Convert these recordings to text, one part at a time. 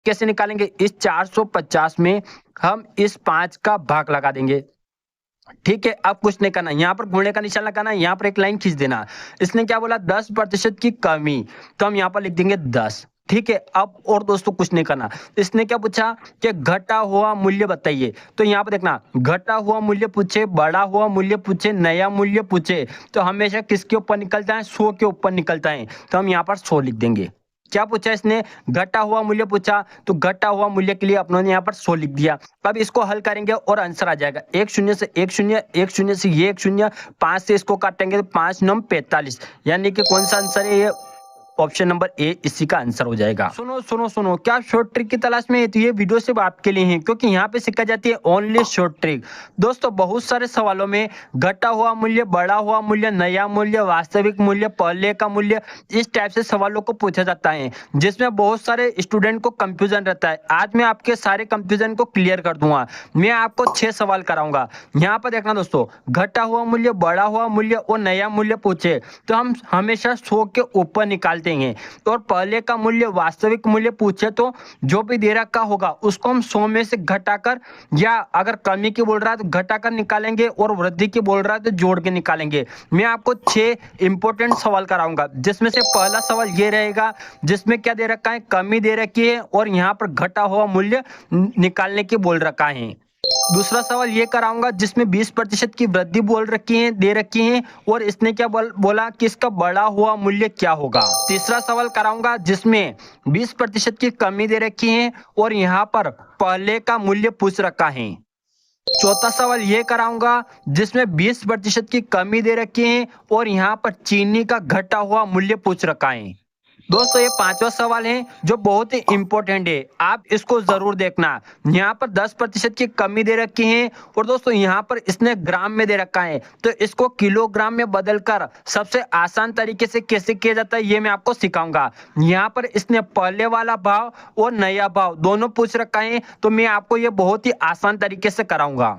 कैसे निकालेंगे? इस 450 में हम इस 5 का भाग लगा देंगे। ठीक है, अब कुछ नहीं करना, यहाँ पर गुणे का निशान लगाना है, यहाँ पर एक लाइन खींच देना। इसने क्या बोला? 10% की कमी, तो हम यहाँ पर लिख देंगे 10। ठीक है, अब और दोस्तों कुछ नहीं करना। इसने क्या पूछा कि घटा हुआ मूल्य बताइए, तो यहाँ पर देखना, घटा हुआ मूल्य पूछे, बढ़ा हुआ मूल्य पूछे, नया मूल्य पूछे, तो हमेशा किसके ऊपर निकलता है? 100 के ऊपर निकलता है, तो हम यहाँ पर 100 लिख देंगे। क्या पूछा इसने? घटा हुआ मूल्य पूछा, तो घटा हुआ मूल्य के लिए अपनों ने यहाँ पर 100 लिख दिया। अब इसको हल करेंगे और आंसर आ जाएगा 1 शून्य से 1 शून्य, 1 शून्य से ये 1 शून्य, 5 से इसको काटेंगे तो 5 9 45, यानी कि कौन सा आंसर है? ये ऑप्शन नंबर ए इसी का आंसर हो जाएगा। सुनो सुनो सुनो, क्या शॉर्ट ट्रिक की तलाश में है? तो ये वीडियो सिर्फ आपके लिए है, क्योंकि यहाँ पे सिखा जाती है ओनली शॉर्ट ट्रिक। दोस्तों बहुत सारे सवालों में घटा हुआ मूल्य, बढ़ा हुआ मूल्य, नया मूल्य, वास्तविक मूल्य, पहले का मूल्य, इस टाइप से सवालों को पूछा जाता है, जिसमें बहुत सारे स्टूडेंट को कंफ्यूजन रहता है। आज मैं आपके सारे कंफ्यूजन को क्लियर कर दूंगा। मैं आपको 6 सवाल कराऊंगा। यहाँ पर देखना दोस्तों, घटा हुआ मूल्य, बढ़ा हुआ मूल्य और नया मूल्य पूछे तो हम हमेशा 100 के ऊपर निकालते हैं, और पहले का मूल्य, वास्तविक मूल्य पूछे तो जो भी दे रखा होगा उसको हम 100 में से घटाकर, या अगर कमी की बोल रहा है तो घटाकर निकालेंगे, और वृद्धि की बोल रहा है तो जोड़ के निकालेंगे। मैं आपको 6 इंपॉर्टेंट सवाल कराऊंगा, जिसमें से पहला सवाल ये रहेगा, जिसमें क्या दे रखा है? कमी दे रखी है और यहाँ पर घटा हुआ मूल्य निकालने की बोल रखा है। दूसरा सवाल ये कराऊंगा, जिसमें 20% की वृद्धि बोल रखी है, दे रखी है, और इसने क्या बोला कि इसका बढ़ा हुआ मूल्य क्या होगा। तीसरा सवाल कराऊंगा, जिसमें 20% की कमी दे रखी है और यहाँ पर पहले का मूल्य पूछ रखा है। चौथा सवाल ये कराऊंगा, जिसमें 20% की कमी दे रखी है और यहाँ पर चीनी का घटा हुआ मूल्य पूछ रखा है। दोस्तों ये 5वां सवाल है, जो बहुत ही इंपॉर्टेंट है, आप इसको जरूर देखना। यहाँ पर 10% की कमी दे रखी है, और दोस्तों यहाँ पर इसने ग्राम में दे रखा है, तो इसको किलोग्राम में बदलकर सबसे आसान तरीके से कैसे किया जाता है ये मैं आपको सिखाऊंगा। यहाँ पर इसने पहले वाला भाव और नया भाव दोनों पूछ रखा है, तो मैं आपको ये बहुत ही आसान तरीके से कराऊंगा।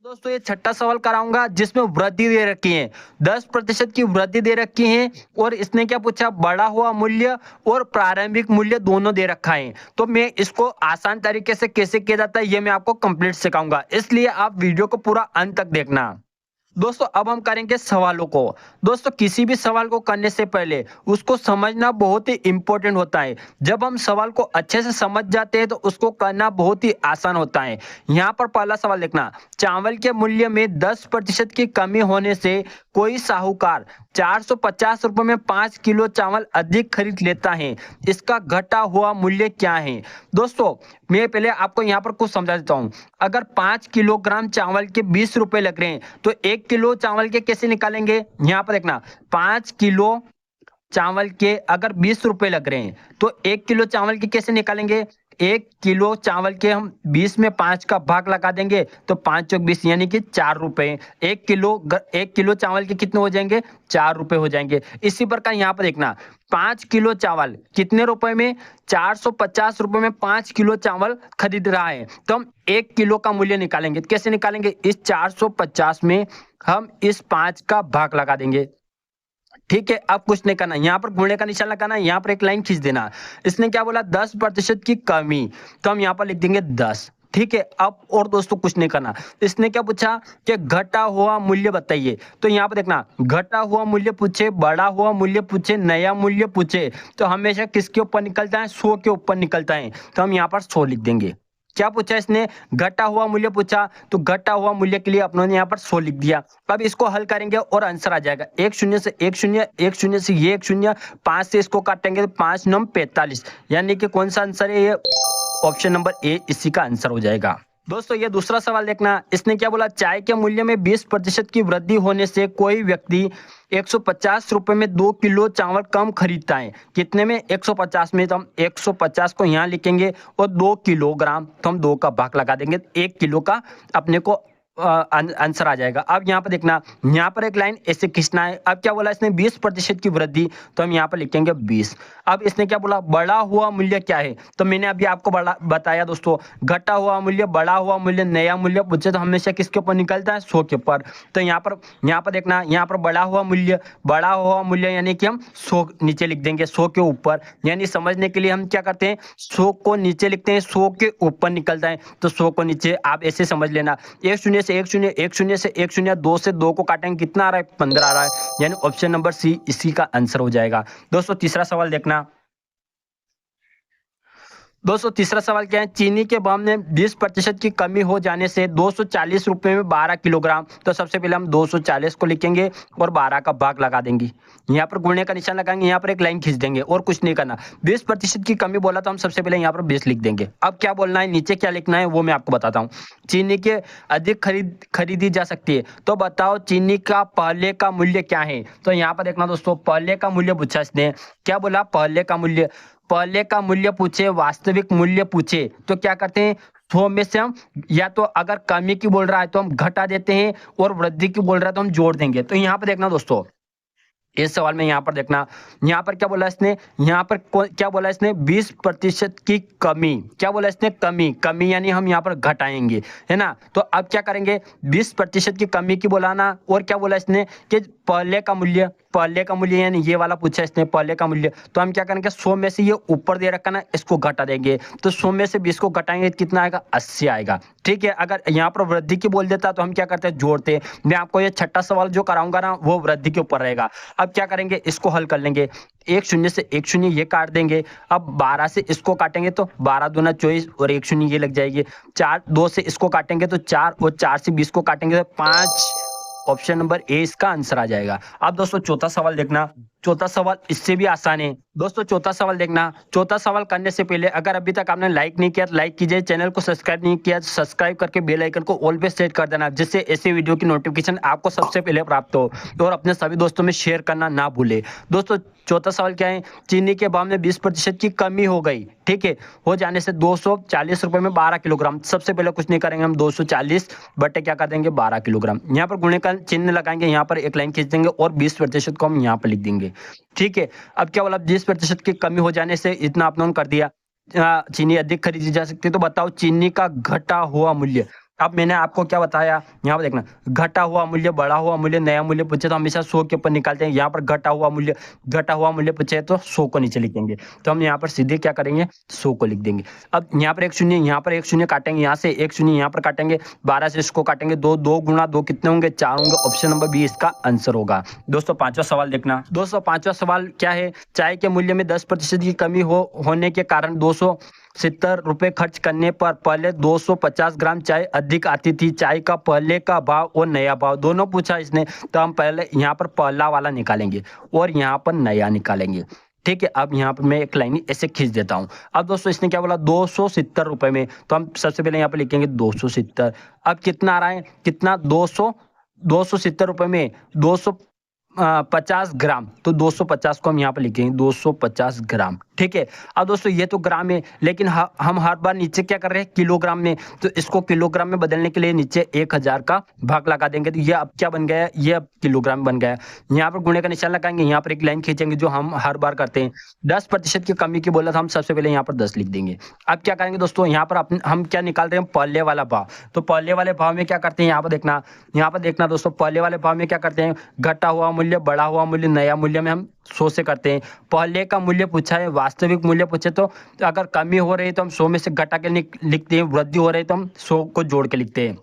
दोस्तों ये छठा सवाल कराऊंगा, जिसमें वृद्धि दे रखी है, 10% की वृद्धि दे रखी है, और इसने क्या पूछा? बढ़ा हुआ मूल्य और प्रारंभिक मूल्य दोनों दे रखा है, तो मैं इसको आसान तरीके से कैसे किया जाता है ये मैं आपको कंप्लीट सिखाऊंगा, इसलिए आप वीडियो को पूरा अंत तक देखना। दोस्तों अब हम करेंगे सवालों को। दोस्तों किसी भी सवाल को करने से पहले उसको समझना बहुत ही इंपॉर्टेंट होता है। जब हम सवाल को अच्छे से समझ जाते हैं तो उसको करना बहुत ही आसान होता है। यहाँ पर पहला सवाल देखना, चावल के मूल्य में 10% की कमी होने से कोई साहूकार 450 रुपए में 5 किलो चावल अधिक खरीद लेता है, इसका घटा हुआ मूल्य क्या है? दोस्तों मैं पहले आपको यहाँ पर कुछ समझा देता हूँ। अगर 5 किलोग्राम चावल के 20 रुपए लग रहे हैं, तो 1 किलो चावल के कैसे निकालेंगे? यहाँ पर देखना, 5 किलो चावल के अगर 20 रुपए लग रहे हैं, तो 1 किलो चावल के कैसे निकालेंगे? 1 किलो चावल के हम 20 में 5 का भाग लगा देंगे, तो 5 चौक 20, यानी कि 4 रुपए। 1 किलो चावल के कितने हो जाएंगे? 4 रुपए हो जाएंगे। इसी प्रकार यहाँ पर देखना, 5 किलो चावल कितने रुपए में? 450 रुपए में 5 किलो चावल खरीद रहा है, तो हम 1 किलो का मूल्य निकालेंगे। कैसे निकालेंगे? इस 450 में हम इस 5 का भाग लगा देंगे। ठीक है, अब कुछ नहीं करना, यहाँ पर गुणे का निशान लगाना है, यहाँ पर एक लाइन खींच देना। इसने क्या बोला? 10% की कमी, तो हम यहाँ पर लिख देंगे 10। ठीक है, अब और दोस्तों कुछ नहीं करना। इसने क्या पूछा कि घटा हुआ मूल्य बताइए, तो यहाँ पर देखना, घटा हुआ मूल्य पूछे, बढ़ा हुआ मूल्य पूछे, नया मूल्य पूछे, तो हमेशा किसके ऊपर निकलता है? 100 के ऊपर निकलता है, तो हम यहाँ पर 100 लिख देंगे। क्या पूछा इसने? घटा हुआ मूल्य पूछा, तो घटा हुआ मूल्य के लिए अपनों ने यहाँ पर 100 लिख दिया। अब इसको हल करेंगे और आंसर आ जाएगा 1 शून्य से 1 शून्य, 1 शून्य से ये 1 शून्य, 5 से इसको काटेंगे तो 5 9 45, यानी कि कौन सा आंसर है? ये ऑप्शन नंबर ए इसी का आंसर हो जाएगा। दोस्तों ये दूसरा सवाल देखना, इसने क्या बोला? चाय के मूल्य में 20% की वृद्धि होने से कोई व्यक्ति 150 रुपए में 2 किलो चावल कम खरीदता है, कितने में? 150 में, तो हम 150 को यहाँ लिखेंगे, और 2 किलोग्राम तो हम 2 का भाग लगा देंगे, 1 किलो का अपने को आंसर आ जाएगा। अब यहाँ पर देखना, यहाँ पर एक लाइन ऐसे खींचना है। अब क्या बोला इसने 20% की वृद्धि, तो हम यहाँ पर लिखेंगे 20। अब इसने क्या बोला, बढ़ा हुआ मूल्य क्या है, तो मैंने अभी आपको बताया दोस्तों, घटा हुआ मूल्य, बढ़ा हुआ मूल्य, नया मूल्य पूछे तो हमेशा किसके ऊपर निकलता है, 100 के ऊपर। तो यहाँ पर देखना, यहाँ पर बढ़ा हुआ मूल्य यानी कि हम 100 नीचे लिख देंगे, 100 के ऊपर। यानी समझने के लिए हम क्या करते हैं, 100 को नीचे लिखते हैं, 100 के ऊपर निकलता है, तो 100 को नीचे। आप ऐसे समझ लेना, एक शून्य से एक शून्य, एक शून्य से एक शून्य, 2 से 2 को काटेंगे, कितना आ रहा है, 15 आ रहा है। यानी ऑप्शन नंबर सी इसी का आंसर हो जाएगा। दोस्तों तीसरा सवाल देखना, दोस्तों तीसरा सवाल क्या है, चीनी के भाव में 20% की कमी हो जाने से 240 रुपए में 12 किलोग्राम। तो सबसे पहले हम 240 को लिखेंगे और 12 का भाग लगा देंगे, यहाँ पर गुणने का निशान लगाएंगे, यहाँ पर एक लाइन खींच देंगे और कुछ नहीं करना। 20% की कमी बोला तो हम सबसे पहले यहाँ पर 20 लिख देंगे। अब क्या बोलना है, नीचे क्या लिखना है वो मैं आपको बताता हूँ। चीनी के अधिक खरीदी जा सकती है, तो बताओ चीनी का पहले का मूल्य क्या है। तो यहाँ पर देखना दोस्तों, पहले का मूल्य पूछा इसने, क्या बोला, पहले का मूल्य। पहले का मूल्य पूछे, वास्तविक मूल्य पूछे तो क्या करते हैं, 100 में से हम, या तो अगर कमी की बोल रहा है तो हम घटा देते हैं, और वृद्धि की बोल रहा है तो हम जोड़ देंगे। तो यहाँ पर देखना दोस्तों, इस सवाल में यहाँ पर देखना, यहाँ पर क्या बोला इसने, यहाँ पर क्या बोला इसने, 20% की कमी। क्या बोला इसने, कमी। कमी यानी हम यहाँ पर घटाएंगे, है ना। तो अब क्या करेंगे, 20% की कमी की बोला ना, और क्या बोला इसने कि पहले का मूल्य, पहले का मूल्य यानी ये वाला पूछा इसने, पहले का मूल्य। तो हम क्या करेंगे, 100 में से ये ऊपर दे रखा ना, इसको घटा देंगे। तो 100 में से 20 को घटाएंगे, कितना आएगा, 80 आएगा। ठीक है, अगर यहाँ पर वृद्धि की बोल देता तो हम क्या करते हैं, जोड़ते। मैं आपको ये छठा सवाल जो कराऊंगा ना, वो वृद्धि के ऊपर रहेगा। अब क्या करेंगे, इसको हल कर लेंगे, एक शून्य से एक शून्य ये काट देंगे। अब 12 से इसको काटेंगे तो 12 दूना 24 और एक शून्य ये लग जाएगी। 4, 2 से इसको काटेंगे तो 4, और 4 से 20 को काटेंगे तो 5। ऑप्शन नंबर ए इसका आंसर आ जाएगा। अब दोस्तों चौथा सवाल देखना, चौथा सवाल इससे भी आसान है। दोस्तों चौथा सवाल देखना, चौथा सवाल करने से पहले अगर अभी तक आपने लाइक नहीं किया तो लाइक कीजिए, चैनल को सब्सक्राइब नहीं किया तो सब्सक्राइब करके बेल आइकन को ऑल पे सेट कर देना, जिससे ऐसे वीडियो की नोटिफिकेशन आपको सबसे पहले प्राप्त हो। और अपने सभी दोस्तों में शेयर करना ना भूले। दोस्तों चौथा सवाल क्या है, चीनी के भाव में 20% की कमी हो गई, ठीक है, हो जाने से 240 रुपए में 12 किलोग्राम। सबसे पहले कुछ नहीं करेंगे, हम 240 बटे क्या कर देंगे, 12 किलोग्राम। यहाँ पर गुणे का चिन्ह लगाएंगे, यहाँ पर एक लाइन खींच देंगे और 20% को हम यहाँ पर लिख देंगे। ठीक है, अब क्या बोला, 20% की कमी हो जाने से इतना आपने कर दिया, चीनी अधिक खरीदी जा सकती है। तो बताओ चीनी का घटा हुआ मूल्य। अब मैंने आपको क्या बताया, यहाँ पर देखना, घटा हुआ मूल्य, बढ़ा हुआ मूल्य, नया मूल्य पूछे तो हमेशा 100 के ऊपर निकालते हैं। यहाँ पर घटा हुआ मूल्य पूछे तो 100 को नीचे लिखेंगे। तो हम यहाँ पर सीधे क्या करेंगे, 100 को लिख देंगे। अब यहाँ पर एक शून्य, यहाँ पर एक शून्य काटेंगे, यहाँ से एक शून्य यहाँ पर काटेंगे, 12 से इसको काटेंगे, 2, 2 गुणा 2 कितने होंगे, 4 होंगे। ऑप्शन नंबर बी इसका आंसर होगा। दोस्तों पांचवा सवाल देखना, दोस्तों पांचवा सवाल क्या है, चाय के मूल्य में 10% की कमी होने के कारण 270 रुपए खर्च करने पर पहले 250 ग्राम चाय अधिक आती थी। चाय का पहले का भाव और नया भाव दोनों पूछा इसने, तो हम पहले यहाँ पर पहला वाला निकालेंगे और यहाँ पर नया निकालेंगे। ठीक है, अब यहाँ पर मैं एक लाइन ऐसे खींच देता हूँ। अब दोस्तों इसने क्या बोला, 270 रुपए में, तो हम सबसे पहले यहाँ पर लिखेंगे 270। अब कितना आ रहा है, कितना, 270 रुपए में 250 ग्राम, तो 250 को हम यहाँ पर लिखेंगे 250 ग्राम। ठीक है, अब दोस्तों ये तो ग्राम है, लेकिन हम हर बार नीचे क्या कर रहे हैं, किलोग्राम में। तो इसको किलोग्राम में बदलने के लिए नीचे 1000 का भाग लगा देंगे, तो ये अब क्या बन गया, ये अब किलोग्राम बन गया। यहाँ पर गुणे का निशान लगाएंगे, यहाँ पर एक लाइन खींचेंगे जो हम हर बार करते हैं। 10% की कमी की बोला था, हम सबसे पहले यहाँ पर 10 लिख देंगे। अब क्या करेंगे दोस्तों, यहाँ पर हम क्या निकाल रहे हैं, पहले वाला भाव। तो पहले वाले भाव में क्या करते हैं, यहाँ पर देखना दोस्तों, पहले वाले भाव में क्या करते हैं, घटा हुआ मूल्य, बढ़ा हुआ मूल्य, नया मूल्य में हम 100 से करते हैं। पहले का मूल्य पूछा है, वास्तविक मूल्य पूछे तो अगर कमी हो रही है तो हम 100 में से घटा के लिखते हैं, वृद्धि हो रही है तो हम 100 को जोड़ के लिखते हैं।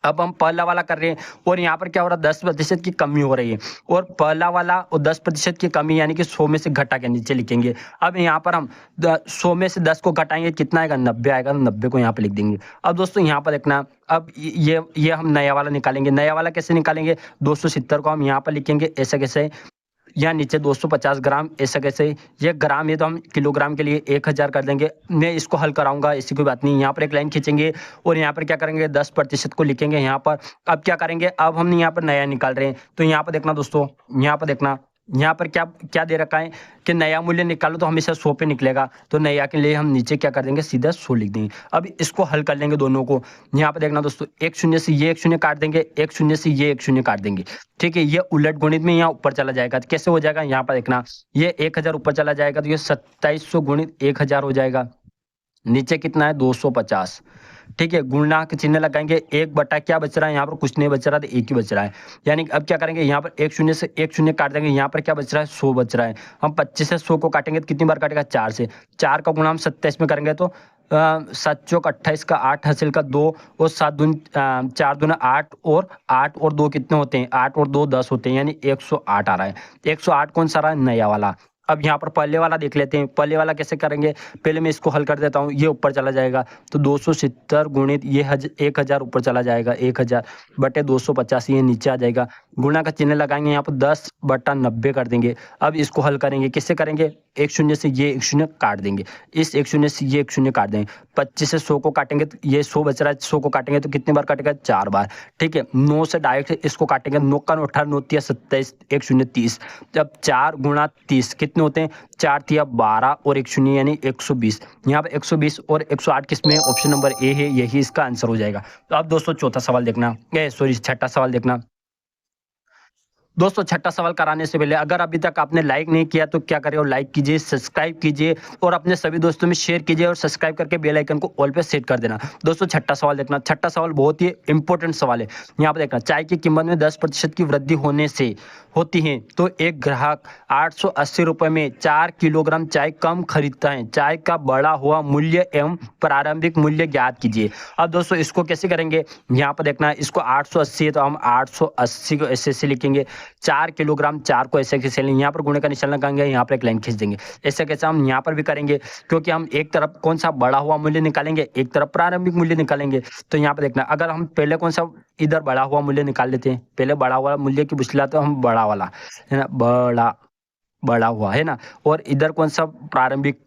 अब हम पहला वाला कर रहे हैं और यहाँ पर क्या हो रहा है, 10% की कमी हो रही है, और पहला वाला और 10% की कमी यानी कि 100 में से घटा के नीचे लिखेंगे। अब यहाँ पर हम 100 में से 10 को घटाएंगे, कितना आएगा, 90 आएगा, 90 को यहाँ पे लिख देंगे। अब दोस्तों यहाँ पर देखना, अब ये हम नया वाला निकालेंगे। नया वाला कैसे निकालेंगे, 270 को हम यहाँ पर लिखेंगे, ऐसा कैसे, या नीचे 250 ग्राम, ऐसा कैसे, ये ग्राम है तो हम किलोग्राम के लिए 1000 कर देंगे। मैं इसको हल कराऊंगा, ऐसी कोई बात नहीं। यहाँ पर एक लाइन खींचेंगे और यहाँ पर क्या करेंगे, 10% को लिखेंगे यहाँ पर। अब क्या करेंगे, अब हम यहाँ पर नया निकाल रहे हैं, तो यहाँ पर देखना दोस्तों, यहाँ पर देखना, यहाँ पर क्या क्या दे रखा है कि नया मूल्य निकालो तो हमेशा 100 पे निकलेगा, तो नया के लिए हम नीचे क्या कर देंगे, सीधा 100 लिख देंगे। अब इसको हल कर लेंगे दोनों को। यहाँ पर देखना दोस्तों, एक शून्य से ये एक शून्य काट देंगे, एक शून्य से ये एक शून्य काट देंगे। ठीक है, ये उलट गणित में यहाँ ऊपर चला जाएगा, तो कैसे हो जाएगा, यहाँ पर देखना, ये 1000 ऊपर चला जाएगा तो ये 2700 गुणित 1000 हो जाएगा। नीचे कितना है, 250। ठीक है, गुणा के चिन्ह लगाएंगे, एक बटा क्या बच रहा है, यहाँ पर कुछ नहीं बच रहा, तो एक ही बच रहा है। यानी अब क्या करेंगे, यहाँ पर एक शून्य से एक शून्य काट देंगे, यहाँ पर क्या बच रहा है, 100 बच रहा है। हम 25 से 100 को काटेंगे तो कितनी बार काटेगा, 4 से। 4 का गुणा हम 27 में करेंगे तो 7 चौक 28 का 8 हासिल का 2 और 7 दून 4 दूना 8 और 2 कितने होते हैं, 8 और 2 10 होते हैं, यानी 108 आ रहा है। 108 कौन सा रहा है, नया वाला। अब यहाँ पर पहले वाला देख लेते हैं, पहले वाला कैसे करेंगे, पहले मैं इसको हल कर देता हूँ। ये ऊपर चला जाएगा तो 270 गुणित ये 1000 ऊपर चला जाएगा, 1000 बटे 250 ये नीचे आ जाएगा। गुणा का चिन्ह लगाएंगे, यहाँ पर 10/90 कर देंगे। अब इसको हल करेंगे, किससे करेंगे, एक शून्य से ये एक शून्य काट देंगे, इस एक शून्य से ये एक शून्य काट देंगे। 25 से 100 को काटेंगे तो ये 100 बच रहा है, 100 को काटेंगे तो कितनी बार काटेगा, 4 बार। ठीक है, 9 से डायरेक्ट इसको काटेंगे, 9 का 18 9 तिया 27 एक शून्य 30। जब 4 गुणा 30 कितने होते हैं, 4 तिया 12 और एक शून्य यानी 120। यहाँ पर 120 और 108 किसमें, ऑप्शन नंबर ए है, यही इसका आंसर हो जाएगा। तो अब दोस्तों चौथा सवाल देखना, सॉरी छठा सवाल देखना। दोस्तों छठा सवाल कराने से पहले अगर अभी तक आपने लाइक नहीं किया तो क्या करें, और लाइक कीजिए, सब्सक्राइब कीजिए और अपने सभी दोस्तों में शेयर कीजिए और सब्सक्राइब करके बेल आइकन को ऑल पे सेट कर देना। दोस्तों छठा सवाल देखना, छठा सवाल बहुत ही इंपॉर्टेंट सवाल है। यहाँ पर देखना, चाय की कीमत में 10% की वृद्धि होने से होती है तो एक ग्राहक 880 रुपए में 4 किलोग्राम चाय कम खरीदता है। चाय का बढ़ा हुआ मूल्य एवं प्रारंभिक मूल्य ज्ञात कीजिए। अब दोस्तों इसको कैसे करेंगे, यहाँ पर देखना, इसको 880 है तो हम 880 को ऐसे लिखेंगे, 4 किलोग्राम 4 को ऐसे कैसे लेंगे, यहाँ पर गुणे का निशान लगाएंगे, यहाँ पर एक लाइन खींच देंगे। ऐसे कैसे हम यहाँ पर भी करेंगे, क्योंकि हम एक तरफ कौन सा बढ़ा हुआ मूल्य निकालेंगे, एक तरफ प्रारंभिक मूल्य निकालेंगे। तो यहाँ पर देखना, अगर हम पहले कौन सा इधर बढ़ा हुआ मूल्य निकाल लेते हैं, पहले बढ़ा हुआ मूल्य की पूछ तो हम बड़ा वाला है ना, बड़ा हुआ है ना, और इधर कौन सा प्रारंभिक।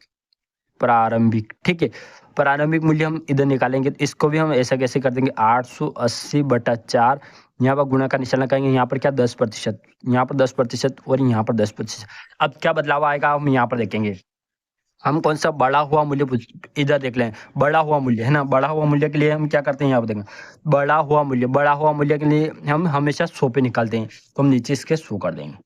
ठीक है, प्रारंभिक मूल्य हम इधर निकालेंगे, तो इसको भी हम ऐसा कैसे कर देंगे, 880/4, यहाँ पर गुणा का निशान लगाएंगे, यहाँ पर क्या 10%, यहाँ पर 10% और यहाँ पर 10%। अब क्या बदलाव आएगा हम यहाँ पर देखेंगे, हम कौन सा बढ़ा हुआ मूल्य इधर देख लें, बढ़ा हुआ मूल्य है ना, बढ़ा हुआ मूल्य के लिए हम क्या करते हैं, यहाँ पर देखें, बढ़ा हुआ मूल्य के लिए हम हमेशा 100 पे निकालते हैं, तो हम नीचे इसके 100 कर देंगे।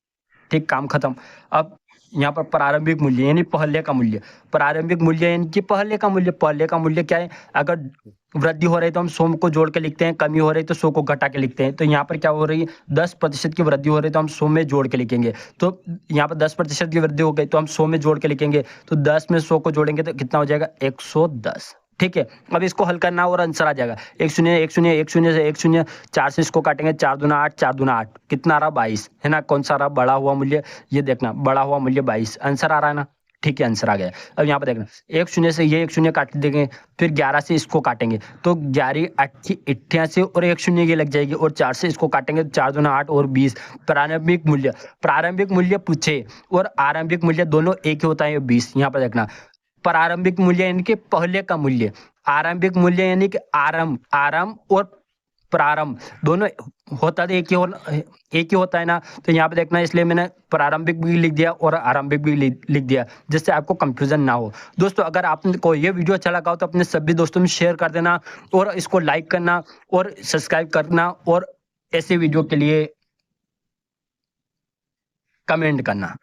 ठीक, काम खत्म। अब यहाँ पर प्रारंभिक मूल्य यानी पहले का मूल्य, प्रारंभिक मूल्य यानी कि पहले का मूल्य क्या है, अगर वृद्धि हो रही है तो हम 100 को जोड़ के लिखते हैं, कमी हो रही है तो 100 को घटा के लिखते हैं। तो यहाँ पर क्या हो रही है, 10% की वृद्धि हो रही है तो हम 100 में जोड़ के लिखेंगे। तो यहाँ पर 10% की वृद्धि हो गई तो हम 100 में जोड़ के लिखेंगे, तो 10 में 100 को जोड़ेंगे तो कितना हो जाएगा, 110। ठीक है, अब इसको हल करना और आंसर आ जाएगा, 1 0 1 0 1 0 से 1 0, 4 से इसको काटेंगे, 4 दूना 8, 4 दूना 8 कितना आ रहा, 22 है ना। कौन सा रहा, बढ़ा हुआ मूल्य, ये देखना बढ़ा हुआ मूल्य 22, आंसर आ रहा है ना। ठीक है, आंसर आ गया। अब यहाँ पर देखना, 1 0 से ये 1 0 काट देंगे, फिर 11 से इसको काटेंगे तो 11 88 और 1 0 ये लग जाएगी, और 4 से इसको काटेंगे तो 4 दूना 8 और 20। प्रारंभिक मूल्य पूछे और आरंभिक मूल्य दोनों एक ही होता है, 20। यहाँ पर देखना, प्रारंभिक मूल्य यानी कि पहले का मूल्य, आरंभिक मूल्य यानी कि आरंभ और प्रारंभ दोनों होता है एक ही होता है ना। तो यहाँ पे देखना, इसलिए मैंने प्रारंभिक भी लिख दिया और आरंभिक भी लिख दिया, जिससे आपको कंफ्यूजन ना हो। दोस्तों अगर आपको ये वीडियो अच्छा लगा हो तो अपने सभी दोस्तों में शेयर कर देना और इसको लाइक करना और सब्सक्राइब करना और ऐसे वीडियो के लिए कमेंट करना।